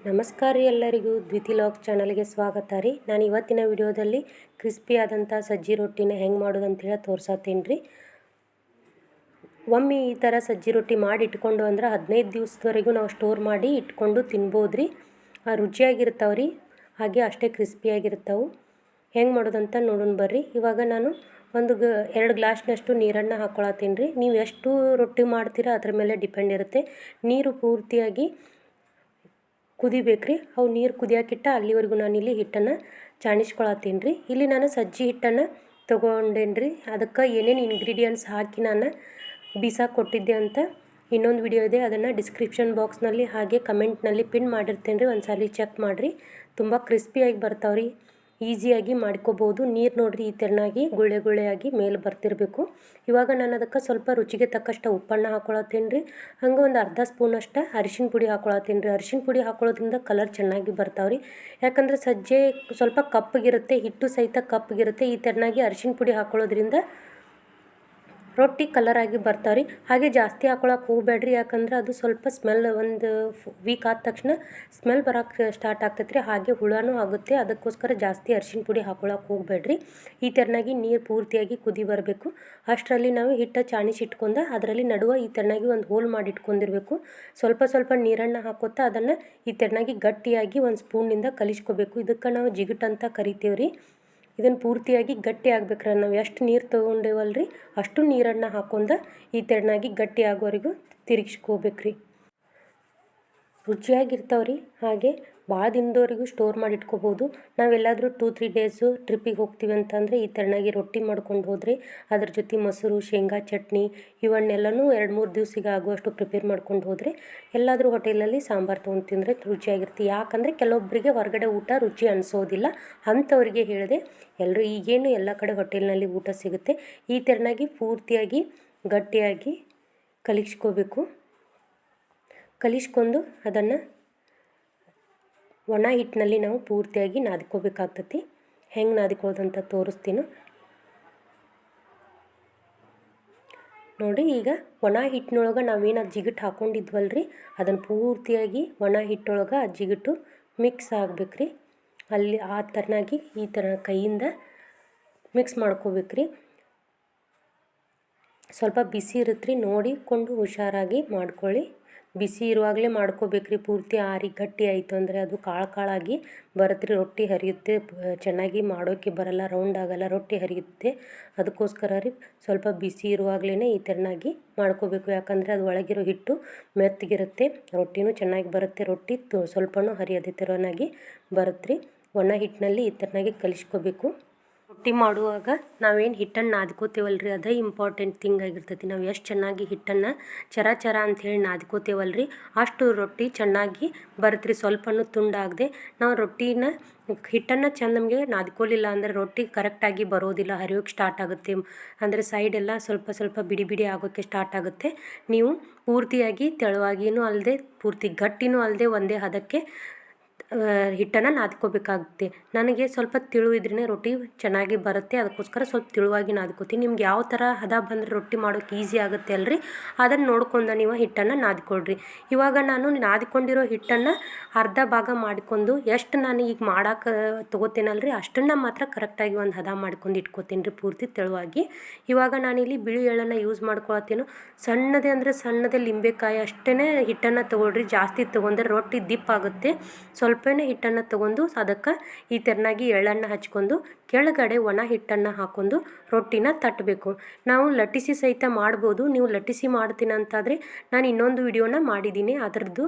ನಮಸ್ಕಾರ ರೀ ಎಲ್ಲರಿಗೂ ದ್ವಿತಿ ಲಾಗ್ ಚಾನಲ್ಗೆ ಸ್ವಾಗತ ರೀ. ನಾನು ಇವತ್ತಿನ ವಿಡಿಯೋದಲ್ಲಿ ಕ್ರಿಸ್ಪಿ ಆದಂಥ ಸಜ್ಜಿ ರೊಟ್ಟಿನ ಹೆಂಗೆ ಮಾಡೋದು ಅಂತೇಳಿ ತೋರ್ಸತ್ತೀನಿ ರೀ. ಒಮ್ಮೆ ಈ ಥರ ಸಜ್ಜಿ ರೊಟ್ಟಿ ಮಾಡಿ ಇಟ್ಕೊಂಡು ಅಂದ್ರೆ 15 ದಿವಸದವರೆಗೂ ನಾವು ಸ್ಟೋರ್ ಮಾಡಿ ಇಟ್ಕೊಂಡು ತಿನ್ಬೋದು ರೀ. ರುಚಿಯಾಗಿರ್ತಾವೆ ರೀ, ಹಾಗೆ ಅಷ್ಟೇ ಕ್ರಿಸ್ಪಿಯಾಗಿರ್ತಾವೆ. ಹೆಂಗೆ ಮಾಡೋದಂತ ನೋಡೋಣ ಬರ್ರಿ. ಇವಾಗ ನಾನು 2 ಗ್ಲಾಸ್ನಷ್ಟು ನೀರನ್ನು ಹಾಕ್ಕೊಳತ್ತೀನಿ ರೀ. ನೀವು ಎಷ್ಟು ರೊಟ್ಟಿ ಮಾಡ್ತೀರಾ ಅದ್ರ ಮೇಲೆ ಡಿಪೆಂಡ್ ಇರುತ್ತೆ. ನೀರು ಪೂರ್ತಿಯಾಗಿ ಕುದಿಬೇಕ್ರಿ. ಅವು ನೀರು ಕುದಿಯಾಕಿಟ್ಟ ಅಲ್ಲಿವರೆಗೂ ನಾನು ಇಲ್ಲಿ ಹಿಟ್ಟನ್ನು ಚಾಣಿಸ್ಕೊಳತ್ತೀನಿ ರೀ. ಇಲ್ಲಿ ನಾನು ಸಜ್ಜಿ ಹಿಟ್ಟನ್ನು ತೊಗೊಂಡೇನಿ ರೀ. ಅದಕ್ಕೆ ಏನೇನು ಇಂಗ್ರೀಡಿಯೆಂಟ್ಸ್ ಹಾಕಿ ನಾನು ಬೀಸಾಕ ಕೊಟ್ಟಿದ್ದೆ ಅಂತ ಇನ್ನೊಂದು ವಿಡಿಯೋ ಇದೆ, ಅದನ್ನು ಡಿಸ್ಕ್ರಿಪ್ಷನ್ ಬಾಕ್ಸ್ನಲ್ಲಿ ಹಾಗೆ ಕಮೆಂಟ್ನಲ್ಲಿ ಪಿನ್ ಮಾಡಿರ್ತೇನೆ ರೀ. ಒಂದು ಸಲ ಚೆಕ್ ಮಾಡಿರಿ. ತುಂಬ ಕ್ರಿಸ್ಪಿಯಾಗಿ ಬರ್ತಾವ್ರಿ, ಈಸಿಯಾಗಿ ಮಾಡ್ಕೋಬೋದು. ನೀರು ನೋಡಿರಿ ಈ ತೆರನಾಗಿ ಗುಳ್ಳೆ ಗುಳ್ಳೆಯಾಗಿ ಮೇಲೆ ಬರ್ತಿರಬೇಕು. ಇವಾಗ ನಾನು ಅದಕ್ಕೆ ಸ್ವಲ್ಪ ರುಚಿಗೆ ತಕ್ಕಷ್ಟು ಉಪ್ಪನ್ನು ಹಾಕ್ಕೊಳತ್ತೀನಿ ರೀ. ಹಂಗೆ ಒಂದು ಅರ್ಧ ಸ್ಪೂನಷ್ಟು ಅರಿಶಿನ ಪುಡಿ ಹಾಕ್ಕೊಳತ್ತೀನಿ ರೀ. ಅರಿಶಿನ ಪುಡಿ ಹಾಕೊಳ್ಳೋದ್ರಿಂದ ಕಲರ್ ಚೆನ್ನಾಗಿ ಬರ್ತಾವ್ರಿ. ಯಾಕಂದರೆ ಸಜ್ಜೆ ಸ್ವಲ್ಪ ಕಪ್ಪಗಿರುತ್ತೆ, ಹಿಟ್ಟು ಸಹಿತ ಕಪ್ಪಗಿರುತ್ತೆ. ಈ ತೆರನಾಗಿ ಅರಿಶಿನ ಪುಡಿ ಹಾಕ್ಕೊಳ್ಳೋದ್ರಿಂದ ರೊಟ್ಟಿ ಕಲರಾಗಿ ಬರ್ತಾವ್ರಿ. ಹಾಗೆ ಜಾಸ್ತಿ ಹಾಕೊಳಕ್ಕೆ ಹೋಗಬೇಡ್ರಿ, ಯಾಕಂದ್ರೆ ಅದು ಸ್ವಲ್ಪ ಸ್ಮೆಲ್ ಒಂದು ವೀಕ್ ಆದ ತಕ್ಷಣ ಸ್ಮೆಲ್ ಬರೋಕ್ಕೆ ಸ್ಟಾರ್ಟ್ ಆಗ್ತೈತೆ ರೀ. ಹಾಗೆ ಹುಳನೂ ಆಗುತ್ತೆ. ಅದಕ್ಕೋಸ್ಕರ ಜಾಸ್ತಿ ಅರಿಶಿನ ಪುಡಿ ಹಾಕೊಳಕ್ಕೆ ಹೋಗಬೇಡ್ರಿ. ಈ ತೆರನಾಗಿ ನೀರು ಪೂರ್ತಿಯಾಗಿ ಕುದಿ ಬರಬೇಕು. ಅಷ್ಟರಲ್ಲಿ ನಾವು ಹಿಟ್ಟು ಚಾಣಿಸಿ ಇಟ್ಕೊಂಡು ಅದರಲ್ಲಿ ನಡುವೆ ಈ ತೆರನಾಗಿ ಒಂದು ಹೋಲ್ ಮಾಡಿ ಇಟ್ಕೊಂಡಿರಬೇಕು. ಸ್ವಲ್ಪ ಸ್ವಲ್ಪ ನೀರನ್ನು ಹಾಕೋತಾ ಅದನ್ನು ಈ ತೆರನಾಗಿ ಗಟ್ಟಿಯಾಗಿ ಒಂದು ಸ್ಪೂನಿಂದ ಕಲಿಸ್ಕೋಬೇಕು. ಇದಕ್ಕೆ ನಾವು ಜಿಗುಟ್ ಅಂತ ಕರಿತೀವಿ ರೀ. ಇದನ್ನು ಪೂರ್ತಿಯಾಗಿ ಗಟ್ಟಿ ಆಗ್ಬೇಕ್ರಿ. ನಾವು ಎಷ್ಟು ನೀರು ತೊಗೊಂಡೇವಲ್ರಿ ಅಷ್ಟು ನೀರನ್ನು ಹಾಕೊಂಡು ಈ ತೆರನಾಗಿ ಗಟ್ಟಿ ಆಗೋವರೆಗೂ ತಿರುಗಿಸ್ಕೋಬೇಕ್ರಿ. ರುಚಿಯಾಗಿರ್ತಾವ್ರಿ. ಹಾಗೆ ಭಾಳ ದಿನದವರೆಗೂ ಸ್ಟೋರ್ ಮಾಡಿ ಇಟ್ಕೋಬೋದು. ನಾವೆಲ್ಲಾದರೂ 2-3 ಡೇಸು ಟ್ರಿಪ್ಪಿಗೆ ಹೋಗ್ತೀವಿ ಅಂತಂದರೆ ಈ ತೆರನಾಗಿ ರೊಟ್ಟಿ ಮಾಡ್ಕೊಂಡು ಹೋದರೆ ಅದ್ರ ಜೊತೆ ಮೊಸರು, ಶೇಂಗಾ ಚಟ್ನಿ ಇವನ್ನೆಲ್ಲನೂ 2-3 ದಿವಸಿಗೆ ಆಗುವಷ್ಟು ಪ್ರಿಪೇರ್ ಮಾಡ್ಕೊಂಡು ಹೋದರೆ ಎಲ್ಲಾದರೂ ಹೋಟೆಲಲ್ಲಿ ಸಾಂಬಾರು ತೊಗೊಂಡು ತಿಂದರೆ ರುಚಿಯಾಗಿರ್ತೀವಿ. ಯಾಕಂದರೆ ಕೆಲವೊಬ್ಬರಿಗೆ ಹೊರಗಡೆ ಊಟ ರುಚಿ ಅನಿಸೋದಿಲ್ಲ. ಅಂಥವ್ರಿಗೆ ಹೇಳಿದೆ, ಎಲ್ಲರೂ ಈಗೇನು ಎಲ್ಲ ಕಡೆ ಹೋಟೆಲ್ನಲ್ಲಿ ಊಟ ಸಿಗುತ್ತೆ. ಈ ತೆರನಾಗಿ ಪೂರ್ತಿಯಾಗಿ ಗಟ್ಟಿಯಾಗಿ ಕಲಿಸ್ಕೊಂಡು ಅದನ್ನು ಒಣ ಹಿಟ್ಟಿನಲ್ಲಿ ನಾವು ಪೂರ್ತಿಯಾಗಿ ನಾದ್ಕೋಬೇಕಾಗ್ತತಿ. ಹೆಂಗೆ ನಾದ್ಕೊಳ್ಳೋದಂತ ತೋರಿಸ್ತೀನಿ ನೋಡಿ. ಈಗ ಒಣ ಹಿಟ್ಟಿನೊಳಗೆ ನಾವೇನು ಜಿಗುಟ್ಟು ಹಾಕ್ಕೊಂಡಿದ್ವಲ್ರಿ ಅದನ್ನು ಪೂರ್ತಿಯಾಗಿ ಒಣ ಹಿಟ್ಟೊಳಗೆ ಆ ಜಿಗುಟು ಮಿಕ್ಸ್ ಆಗ್ಬೇಕ್ರಿ. ಅಲ್ಲಿ ಆ ಥರನಾಗಿ ಈ ಥರ ಕೈಯಿಂದ ಮಿಕ್ಸ್ ಮಾಡ್ಕೋಬೇಕ್ರಿ. ಸ್ವಲ್ಪ ಬಿಸಿ ಇರುತ್ತೆ ರೀ, ನೋಡಿಕೊಂಡು ಹುಷಾರಾಗಿ ಮಾಡ್ಕೊಳ್ಳಿ. ಬಿಸಿ ಇರುವಾಗಲೇ ಮಾಡ್ಕೋಬೇಕ್ರಿ. ಪೂರ್ತಿ ಆರಿ ಗಟ್ಟಿ ಆಯಿತು ಅಂದರೆ ಅದು ಕಾಳಾಗಿ ಬರುತ್ತೆ ರೀ. ರೊಟ್ಟಿ ಹರಿಯುತ್ತೆ, ಚೆನ್ನಾಗಿ ಮಾಡೋಕ್ಕೆ ಬರಲ್ಲ, ರೌಂಡ್ ಆಗಲ್ಲ, ರೊಟ್ಟಿ ಹರಿಯುತ್ತೆ. ಅದಕ್ಕೋಸ್ಕರ ರೀ ಸ್ವಲ್ಪ ಬಿಸಿ ಇರುವಾಗಲೇ ಈ ಥರನಾಗಿ ಮಾಡ್ಕೋಬೇಕು. ಯಾಕಂದರೆ ಅದು ಒಳಗಿರೋ ಹಿಟ್ಟು ಮೆತ್ತಗಿರುತ್ತೆ, ರೊಟ್ಟಿನೂ ಚೆನ್ನಾಗಿ ಬರುತ್ತೆ. ರೊಟ್ಟಿ ಸ್ವಲ್ಪನೂ ಹರಿಯದೇ ಥರನಾಗಿ ಬರುತ್ತೆ ರೀ. ಒಣ ಹಿಟ್ಟಿನಲ್ಲಿ ಈ ಥರನಾಗಿ ಕಲಿಸ್ಕೋಬೇಕು. ರೊಟ್ಟಿ ಮಾಡುವಾಗ ನಾವೇನು ಹಿಟ್ಟನ್ನು ನಾದ್ಕೋತೇವಲ್ರಿ ಅದೇ ಇಂಪಾರ್ಟೆಂಟ್ ಥಿಂಗ್ ಆಗಿರ್ತೈತಿ. ನಾವು ಎಷ್ಟು ಚೆನ್ನಾಗಿ ಹಿಟ್ಟನ್ನು ಚರ ಅಂಥೇಳಿ ನಾದ್ಕೋತೇವಲ್ರಿ ಅಷ್ಟು ರೊಟ್ಟಿ ಚೆನ್ನಾಗಿ ಬರುತ್ತೆ ರೀ. ಸ್ವಲ್ಪನೂ ತುಂಡಾಗದೆ ನಾವು ಹಿಟ್ಟನ್ನು ಚೆಂದ ನಮಗೆ ನಾದ್ಕೊಳ್ಳಿಲ್ಲ ಅಂದರೆ ರೊಟ್ಟಿ ಕರೆಕ್ಟಾಗಿ ಬರೋದಿಲ್ಲ, ಹರಿಯೋಕ್ಕೆ ಸ್ಟಾರ್ಟ್ ಆಗುತ್ತೆ. ಅಂದರೆ ಸೈಡೆಲ್ಲ ಸ್ವಲ್ಪ ಬಿಡಿ ಆಗೋಕ್ಕೆ ಸ್ಟಾರ್ಟ್ ಆಗುತ್ತೆ. ನೀವು ಪೂರ್ತಿಯಾಗಿ ತೆಳುವಾಗಿಯೂ ಅಲ್ಲದೆ ಪೂರ್ತಿ ಗಟ್ಟಿನೂ ಅಲ್ಲದೆ ಒಂದೇ ಹದಕ್ಕೆ ಹಿಟ್ಟನ್ನು ನಾದ್ಕೋಬೇಕಾಗುತ್ತೆ. ನನಗೆ ಸ್ವಲ್ಪ ತಿಳು ಇದ್ರೇ ರೊಟ್ಟಿ ಚೆನ್ನಾಗಿ ಬರುತ್ತೆ. ಅದಕ್ಕೋಸ್ಕರ ಸ್ವಲ್ಪ ತಿಳುವಾಗಿ ನಾದ್ಕೋತೀನಿ. ನಿಮ್ಗೆ ಯಾವ ಥರ ಹದ ಬಂದರೆ ರೊಟ್ಟಿ ಮಾಡೋಕ್ಕೆ ಈಸಿ ಆಗುತ್ತೆ ಅಲ್ರಿ, ಅದನ್ನು ನೋಡ್ಕೊಂಡು ನೀವು ಹಿಟ್ಟನ್ನು ನಾದ್ಕೊಳ್ರಿ. ಇವಾಗ ನಾನು ನಾದ್ಕೊಂಡಿರೋ ಹಿಟ್ಟನ್ನು ಅರ್ಧ ಭಾಗ ಮಾಡ್ಕೊಂಡು ಎಷ್ಟು ನಾನು ಈಗ ಮಾಡೋಕೆ ತೊಗೋತೇನಲ್ರಿ ಅಷ್ಟನ್ನು ಮಾತ್ರ ಕರೆಕ್ಟಾಗಿ ಒಂದು ಹದ ಮಾಡ್ಕೊಂಡು ಇಟ್ಕೋತೀನಿ ರೀ ಪೂರ್ತಿ ತೆಳುವಾಗಿ. ಇವಾಗ ನಾನಿಲ್ಲಿ ಬಿಳಿ ಎಳ್ಳನ್ನು ಯೂಸ್ ಮಾಡ್ಕೊಳತ್ತೇನೋ. ಸಣ್ಣದೇ ಲಿಂಬೆಕಾಯಿ ಅಷ್ಟೇ ಹಿಟ್ಟನ್ನು ತೊಗೊಳ್ರಿ. ಜಾಸ್ತಿ ತೊಗೊಂಡ್ರೆ ರೊಟ್ಟಿ ದಿಪ್ಪಾಗುತ್ತೆ. ಸ್ವಲ್ಪನೇ ಹಿಟ್ಟನ್ನು ತೊಗೊಂಡು ಅದಕ್ಕೆ ಈ ಥರನಾಗಿ ಎಳ್ಳನ್ನು ಹಚ್ಕೊಂಡು ಕೆಳಗಡೆ ಒಣ ಹಿಟ್ಟನ್ನು ಹಾಕ್ಕೊಂಡು ರೊಟ್ಟಿನ ತಟ್ಟಬೇಕು. ನಾವು ಲಟ್ಟಿಸಿ ಸಹಿತ ಮಾಡ್ಬೋದು. ನೀವು ಲಟ್ಟಿಸಿ ಮಾಡ್ತೀನಿ ಅಂತಾದರೆ ನಾನು ಇನ್ನೊಂದು ವಿಡಿಯೋನ ಮಾಡಿದ್ದೀನಿ, ಅದರದ್ದು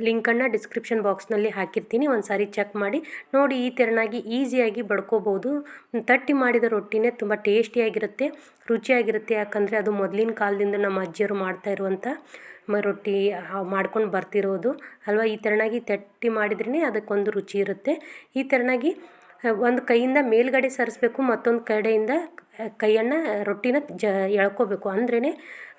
ಲಿಂಕನ್ನು ಡಿಸ್ಕ್ರಿಪ್ಷನ್ ಬಾಕ್ಸ್ನಲ್ಲಿ ಹಾಕಿರ್ತೀನಿ. ಒಂದು ಸಾರಿ ಚೆಕ್ ಮಾಡಿ ನೋಡಿ. ಈ ಥರನಾಗಿ ಈಸಿಯಾಗಿ ಬಡ್ಕೋಬೋದು. ತಟ್ಟಿ ಮಾಡಿದ ರೊಟ್ಟಿನೇ ತುಂಬ ಟೇಸ್ಟಿಯಾಗಿರುತ್ತೆ, ರುಚಿಯಾಗಿರುತ್ತೆ. ಯಾಕಂದರೆ ಅದು ಮೊದಲಿನ ಕಾಲದಿಂದ ನಮ್ಮ ಅಜ್ಜಿಯವರು ಮಾಡ್ತಾ ಇರುವಂಥ ರೊಟ್ಟಿ ಮಾಡ್ಕೊಂಡು ಬರ್ತಿರೋದು ಅಲ್ವಾ. ಈ ಥರನಾಗಿ ತಟ್ಟಿ ಮಾಡಿದ್ರೇ ಅದಕ್ಕೊಂದು ರುಚಿ ಇರುತ್ತೆ. ಈ ಥರನಾಗಿ ಒಂದು ಕೈಯಿಂದ ಮೇಲ್ಗಡೆ ಸರಿಸ್ಬೇಕು, ಮತ್ತೊಂದು ಕಡೆಯಿಂದ ಕೈಯನ್ನು ರೊಟ್ಟಿನ ಎಳ್ಕೋಬೇಕು. ಅಂದ್ರೇ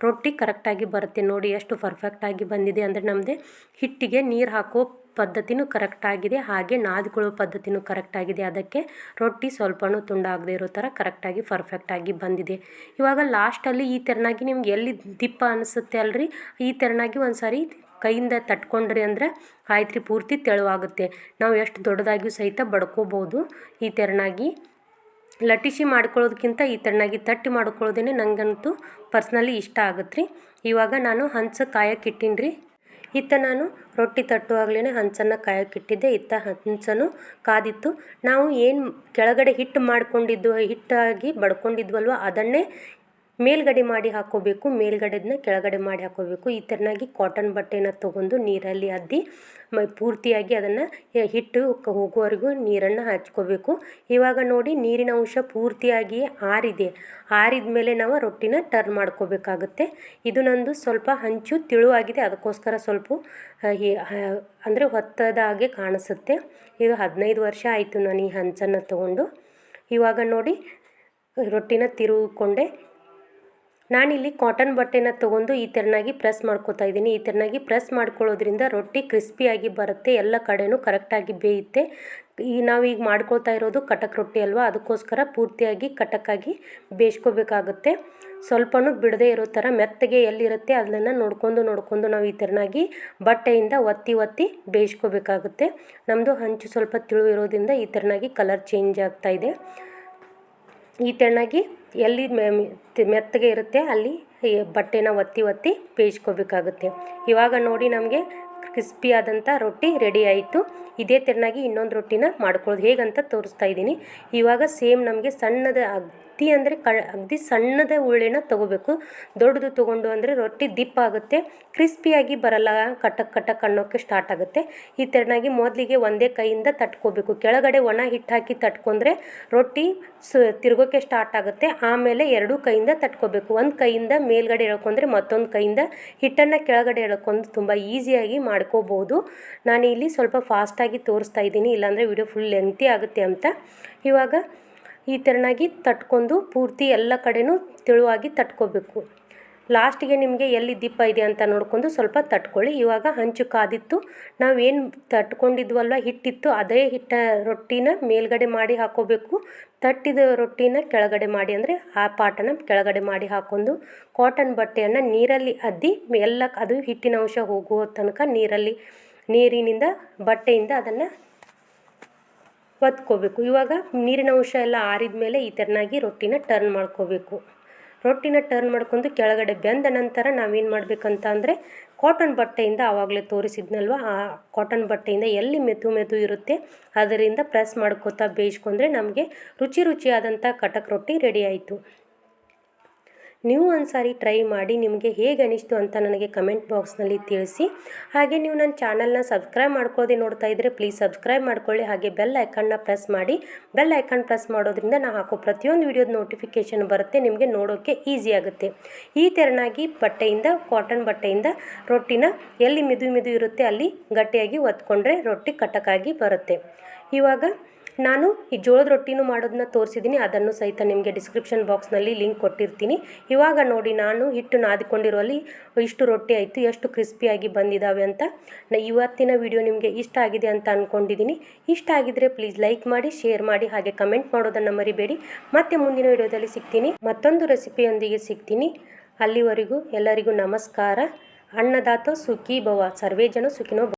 ರೊಟ್ಟಿ ಕರೆಕ್ಟಾಗಿ ಬರುತ್ತೆ. ನೋಡಿ ಎಷ್ಟು ಪರ್ಫೆಕ್ಟಾಗಿ ಬಂದಿದೆ ಅಂದರೆ ನಮ್ಮದೇ ಹಿಟ್ಟಿಗೆ ನೀರು ಹಾಕೋ ಪದ್ಧತಿನೂ ಕರೆಕ್ಟಾಗಿದೆ, ಹಾಗೆ ನಾದ್ಕೊಳ್ಳೋ ಪದ್ಧತಿನೂ ಕರೆಕ್ಟಾಗಿದೆ. ಅದಕ್ಕೆ ರೊಟ್ಟಿ ಸ್ವಲ್ಪನೂ ತುಂಡಾಗದೇ ಇರೋ ಥರ ಕರೆಕ್ಟಾಗಿ ಪರ್ಫೆಕ್ಟಾಗಿ ಬಂದಿದೆ. ಇವಾಗ ಲಾಸ್ಟಲ್ಲಿ ಈ ಥರನಾಗಿ ನಿಮ್ಗೆ ಎಲ್ಲಿ ದಿಪ್ಪ ಅನಿಸುತ್ತೆ ಅಲ್ರಿ, ಈ ಥರನಾಗಿ ಒಂದು ಸಾರಿ ಕೈಯಿಂದ ತಟ್ಕೊಂಡ್ರಿ ಅಂದ್ರೆ ಆಯ್ತು ರೀ, ಪೂರ್ತಿ ತೆಳುವಾಗುತ್ತೆ. ನಾವು ಎಷ್ಟು ದೊಡ್ಡದಾಗಿಯೂ ಸಹಿತ ಬಡ್ಕೋಬೋದು. ಈ ತೆರನಾಗಿ ಲಟ್ಟಿಸಿ ಮಾಡ್ಕೊಳ್ಳೋದಕ್ಕಿಂತ ಈ ತೆರನಾಗಿ ತಟ್ಟಿ ಮಾಡ್ಕೊಳ್ಳೋದೇ ನನಗಂತೂ ಪರ್ಸ್ನಲಿ ಇಷ್ಟ ಆಗುತ್ತೆ ರೀ. ಇವಾಗ ನಾನು ಹಂಚ ಕಾಯಕ್ಕೆ ಇಟ್ಟೀನಿ ರೀ. ಇತ್ತ ನಾನು ರೊಟ್ಟಿ ತಟ್ಟುವಾಗಲೇ ಹಂಚನ್ನು ಕಾಯಕ್ಕಿಟ್ಟಿದ್ದೆ. ಇತ್ತ ಹಂಚನು ಕಾದಿತ್ತು. ನಾವು ಏನು ಕೆಳಗಡೆ ಹಿಟ್ಟಾಗಿ ಬಡ್ಕೊಂಡಿದ್ವಲ್ವ ಅದನ್ನೇ ಮೇಲ್ಗಡೆ ಮಾಡಿ ಹಾಕ್ಕೋಬೇಕು. ಮೇಲ್ಗಡೆದನ್ನ ಕೆಳಗಡೆ ಮಾಡಿ ಹಾಕ್ಕೋಬೇಕು. ಈ ಥರನಾಗಿ ಕಾಟನ್ ಬಟ್ಟೆನ ತೊಗೊಂಡು ನೀರಲ್ಲಿ ಅದ್ದಿ ಪೂರ್ತಿಯಾಗಿ ಅದನ್ನು ಹಿಟ್ಟು ಹೋಗುವವರೆಗೂ ನೀರನ್ನು ಹಚ್ಕೋಬೇಕು. ಇವಾಗ ನೋಡಿ ನೀರಿನ ಅಂಶ ಪೂರ್ತಿಯಾಗಿ ಆರಿದ ಮೇಲೆ ನಾವು ರೊಟ್ಟಿನ ಟರ್ನ್ ಮಾಡ್ಕೋಬೇಕಾಗುತ್ತೆ. ಇದು ನಂದು ಸ್ವಲ್ಪ ಹಂಚು ತಿಳುವಾಗಿದೆ, ಅದಕ್ಕೋಸ್ಕರ ಸ್ವಲ್ಪ ಅಂದರೆ ಹೊತ್ತದ ಹಾಗೆ ಕಾಣಿಸುತ್ತೆ. ಇದು 15 ವರ್ಷ ಆಯಿತು ನಾನು ಈ ಹಂಚನ್ನು ತೊಗೊಂಡು. ಇವಾಗ ನೋಡಿ ರೊಟ್ಟಿನ ತಿರುಗಿಕೊಂಡೆ. ನಾನಿಲ್ಲಿ ಕಾಟನ್ ಬಟ್ಟೆನ ತೊಗೊಂಡು ಈ ಥರನಾಗಿ ಪ್ರೆಸ್ ಮಾಡ್ಕೋತಾ ಇದ್ದೀನಿ. ಈ ಥರನಾಗಿ ಪ್ರೆಸ್ ಮಾಡ್ಕೊಳ್ಳೋದ್ರಿಂದ ರೊಟ್ಟಿ ಕ್ರಿಸ್ಪಿಯಾಗಿ ಬರುತ್ತೆ, ಎಲ್ಲ ಕಡೆನೂ ಕರೆಕ್ಟಾಗಿ ಬೇಯುತ್ತೆ. ನಾವೀಗ ಮಾಡ್ಕೊಳ್ತಾ ಇರೋದು ಕಟಕ್ ರೊಟ್ಟಿ ಅಲ್ವಾ, ಅದಕ್ಕೋಸ್ಕರ ಪೂರ್ತಿಯಾಗಿ ಕಟಕ್ಕಾಗಿ ಬೇಯಿಸ್ಕೋಬೇಕಾಗುತ್ತೆ. ಸ್ವಲ್ಪನೂ ಬಿಡದೇ ಇರೋ ಥರ ಮೆತ್ತಗೆ ಎಲ್ಲಿರುತ್ತೆ ಅದನ್ನು ನೋಡ್ಕೊಂಡು ನಾವು ಈ ಥರನಾಗಿ ಬಟ್ಟೆಯಿಂದ ಒತ್ತಿ ಬೇಯಿಸ್ಕೋಬೇಕಾಗುತ್ತೆ. ನಮ್ಮದು ಹಂಚು ಸ್ವಲ್ಪ ತಿಳು ಇರೋದ್ರಿಂದ ಈ ಥರನಾಗಿ ಕಲರ್ ಚೇಂಜ್ ಆಗ್ತಾಯಿದೆ. ಈ ಥರನಾಗಿ ಎಲ್ಲಿ ಮೆತ್ತಗೆ ಇರುತ್ತೆ ಅಲ್ಲಿ ಬಟ್ಟೆನ ಒತ್ತಿ ಬೇಯಿಸ್ಕೋಬೇಕಾಗುತ್ತೆ. ಇವಾಗ ನೋಡಿ ನಮಗೆ ಕ್ರಿಸ್ಪಿ ಆದಂಥ ರೊಟ್ಟಿ ರೆಡಿ ಆಯಿತು. ಇದೇ ಥರನಾಗಿ ಇನ್ನೊಂದು ರೊಟ್ಟಿನ ಮಾಡ್ಕೊಳ್ಳೋದು ಹೇಗಂತ ತೋರಿಸ್ತಾ ಇದ್ದೀನಿ. ಇವಾಗ ಸೇಮ್ ನಮಗೆ ಸಣ್ಣದ ಅಗದಿ ಸಣ್ಣದ ಉಳ್ಳೆನ ತೊಗೋಬೇಕು. ದೊಡ್ಡದು ತೊಗೊಂಡು ಅಂದರೆ ರೊಟ್ಟಿ ದಿಪ್ಪಾಗುತ್ತೆ, ಕ್ರಿಸ್ಪಿಯಾಗಿ ಬರಲ್ಲ, ಕಟಕ್ ಅನ್ನೋಕ್ಕೆ ಸ್ಟಾರ್ಟ್ ಆಗುತ್ತೆ. ಈ ಥರನಾಗಿ ಮೊದಲಿಗೆ ಒಂದೇ ಕೈಯಿಂದ ತಟ್ಕೋಬೇಕು. ಕೆಳಗಡೆ ಒಣ ಹಿಟ್ಟು ಹಾಕಿ ತಟ್ಕೊಂಡ್ರೆ ರೊಟ್ಟಿ ತಿರುಗೋಕ್ಕೆ ಸ್ಟಾರ್ಟ್ ಆಗುತ್ತೆ. ಆಮೇಲೆ ಎರಡೂ ಕೈಯಿಂದ ತಟ್ಕೋಬೇಕು. ಒಂದು ಕೈಯಿಂದ ಮೇಲ್ಗಡೆ ಎಳ್ಕೊಂಡ್ರೆ ಮತ್ತೊಂದು ಕೈಯಿಂದ ಹಿಟ್ಟನ್ನು ಕೆಳಗಡೆ ಎಳ್ಕೊಂಡು ತುಂಬ ಈಸಿಯಾಗಿ ಮಾಡ್ಕೋಬೋದು. ನಾನು ಇಲ್ಲಿ ಸ್ವಲ್ಪ ಫಾಸ್ಟಾಗಿ ತೋರಿಸ್ತಾ ಇದ್ದೀನಿ, ಇಲ್ಲಾಂದರೆ ವಿಡಿಯೋ ಫುಲ್ ಲೆಂತಿ ಆಗುತ್ತೆ ಅಂತ. ಇವಾಗ ಈ ಥರನಾಗಿ ತಟ್ಕೊಂಡು ಪೂರ್ತಿ ಎಲ್ಲ ಕಡೆನೂ ತೆಳುವಾಗಿ ತಟ್ಕೋಬೇಕು. ಲಾಸ್ಟಿಗೆ ನಿಮಗೆ ಎಲ್ಲಿ ದಿಪ್ಪ ಇದೆ ಅಂತ ನೋಡ್ಕೊಂಡು ಸ್ವಲ್ಪ ತಟ್ಕೊಳ್ಳಿ. ಇವಾಗ ಹಂಚು ಕಾದಿತ್ತು. ನಾವೇನು ತಟ್ಕೊಂಡಿದ್ವಲ್ವ ಹಿಟ್ಟಿತ್ತು, ಅದೇ ರೊಟ್ಟಿನ ಮೇಲ್ಗಡೆ ಮಾಡಿ ಹಾಕ್ಕೋಬೇಕು. ತಟ್ಟಿದ ರೊಟ್ಟಿನ ಕೆಳಗಡೆ ಮಾಡಿ ಅಂದರೆ ಆ ಪಾಟನ ಕೆಳಗಡೆ ಮಾಡಿ ಹಾಕ್ಕೊಂಡು ಕಾಟನ್ ಬಟ್ಟೆಯನ್ನು ನೀರಲ್ಲಿ ಅದ್ದಿ ಅದು ಹಿಟ್ಟಿನ ಅಂಶ ಹೋಗುವ ತನಕ ನೀರಿನಿಂದ ಬಟ್ಟೆಯಿಂದ ಅದನ್ನು ಒತ್ಕೋಬೇಕು. ಇವಾಗ ನೀರಿನ ಅಂಶ ಎಲ್ಲ ಆರಿದ ಮೇಲೆ ಈ ಥರನಾಗಿ ರೊಟ್ಟಿನ ಟರ್ನ್ ಮಾಡ್ಕೋಬೇಕು. ರೊಟ್ಟಿನ ಟರ್ನ್ ಮಾಡ್ಕೊಂಡು ಕೆಳಗಡೆ ಬೆಂದ ನಂತರ ನಾವೇನು ಮಾಡಬೇಕಂತ ಅಂದರೆ ಕಾಟನ್ ಬಟ್ಟೆಯಿಂದ ಆವಾಗಲೇ ತೋರಿಸಿದ್ನಲ್ವ, ಆ ಕಾಟನ್ ಬಟ್ಟೆಯಿಂದ ಎಲ್ಲಿ ಮೆದು ಇರುತ್ತೆ ಅದರಿಂದ ಪ್ರೆಸ್ ಮಾಡ್ಕೋತಾ ಬೇಯಿಸ್ಕೊಂಡ್ರೆ ನಮಗೆ ರುಚಿಯಾದಂಥ ಕಟಕ್ ರೊಟ್ಟಿ ರೆಡಿ ಆಯಿತು. ನೀವು ಒಂದು ಸಾರಿ ಟ್ರೈ ಮಾಡಿ ನಿಮಗೆ ಹೇಗೆ ಅನಿಸ್ತು ಅಂತ ನನಗೆ ಕಮೆಂಟ್ ಬಾಕ್ಸ್ನಲ್ಲಿ ತಿಳಿಸಿ. ಹಾಗೆ ನೀವು ನನ್ನ ಚಾನಲ್ನ ಸಬ್ಸ್ಕ್ರೈಬ್ ಮಾಡ್ಕೊಳ್ಳದೆ ನೋಡ್ತಾ ಇದ್ದರೆ ಪ್ಲೀಸ್ ಸಬ್ಸ್ಕ್ರೈಬ್ ಮಾಡ್ಕೊಳ್ಳಿ. ಹಾಗೆ ಬೆಲ್ ಐಕನ್ನ ಪ್ರೆಸ್ ಮಾಡಿ. ಬೆಲ್ ಐಕನ್ ಪ್ರೆಸ್ ಮಾಡೋದ್ರಿಂದ ನಾನು ಹಾಕೋ ಪ್ರತಿಯೊಂದು ವಿಡಿಯೋದ ನೋಟಿಫಿಕೇಷನ್ ಬರುತ್ತೆ, ನಿಮಗೆ ನೋಡೋಕ್ಕೆ ಈಸಿ ಆಗುತ್ತೆ. ಈ ಥರನಾಗಿ ಕಾಟನ್ ಬಟ್ಟೆಯಿಂದ ರೊಟ್ಟಿನ ಎಲ್ಲಿ ಮಿದು ಇರುತ್ತೆ ಅಲ್ಲಿ ಗಟ್ಟಿಯಾಗಿ ಒತ್ಕೊಂಡ್ರೆ ರೊಟ್ಟಿ ಕಟಕಾಗಿ ಬರುತ್ತೆ. ಇವಾಗ ನಾನು ಈ ಜೋಳದ ರೊಟ್ಟಿನೂ ಮಾಡೋದನ್ನ ತೋರಿಸಿದ್ದೀನಿ, ಅದನ್ನು ಸಹಿತ ನಿಮಗೆ ಡಿಸ್ಕ್ರಿಪ್ಷನ್ ಬಾಕ್ಸ್ನಲ್ಲಿ ಲಿಂಕ್ ಕೊಟ್ಟಿರ್ತೀನಿ. ಇವಾಗ ನೋಡಿ ನಾನು ಹಿಟ್ಟು ನಾದಿಕೊಂಡಿರುವಲ್ಲಿ ಇಷ್ಟು ರೊಟ್ಟಿ ಆಯಿತು, ಎಷ್ಟು ಕ್ರಿಸ್ಪಿಯಾಗಿ ಬಂದಿದ್ದಾವೆ ಅಂತ. ಇವತ್ತಿನ ವಿಡಿಯೋ ನಿಮಗೆ ಇಷ್ಟ ಆಗಿದೆ ಅಂತ ಅಂದ್ಕೊಂಡಿದ್ದೀನಿ. ಇಷ್ಟ ಆಗಿದ್ದರೆ ಪ್ಲೀಸ್ ಲೈಕ್ ಮಾಡಿ, ಶೇರ್ ಮಾಡಿ, ಹಾಗೆ ಕಮೆಂಟ್ ಮಾಡೋದನ್ನು ಮರಿಬೇಡಿ. ಮತ್ತೆ ಮುಂದಿನ ವಿಡಿಯೋದಲ್ಲಿ ಸಿಗ್ತೀನಿ, ಮತ್ತೊಂದು ರೆಸಿಪಿಯೊಂದಿಗೆ ಸಿಗ್ತೀನಿ. ಅಲ್ಲಿವರೆಗೂ ಎಲ್ಲರಿಗೂ ನಮಸ್ಕಾರ. ಅನ್ನದಾತ ಸುಖೀ ಭವ, ಸರ್ವೇ ಜನ ಸುಖಿನೋ ಭವ.